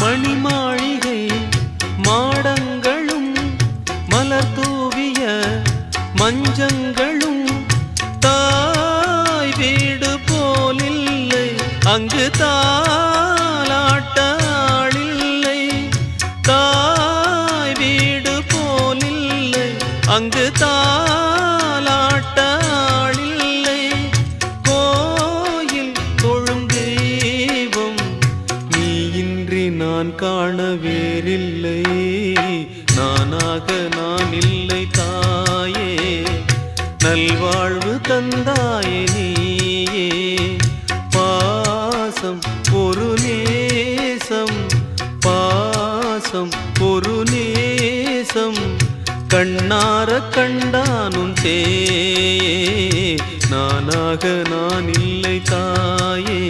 மணிமாளிகை மாடங்களும் மலர் தூவிய மஞ்சங்களும் தாய் வீடு போலில்லை, அங்கு தாலாட்ட ஆளில்லை. தாய் வீடு போலில்லை, அங்கு தாலாட்ட ஆளில்லை. கோயில் தொழும் தெய்வம் நீ இன்றி நான் காண வேறில்லை. நானாக நான் இல்லை தாயே, நல்வாழ்வு தந்தாயே நீயே. பாசம் ஒரு நேசம், பாசம் ஒரு நேசம், கண்ணார கண்டானும் தேயே. நானாக நான் இல்லை தாயே.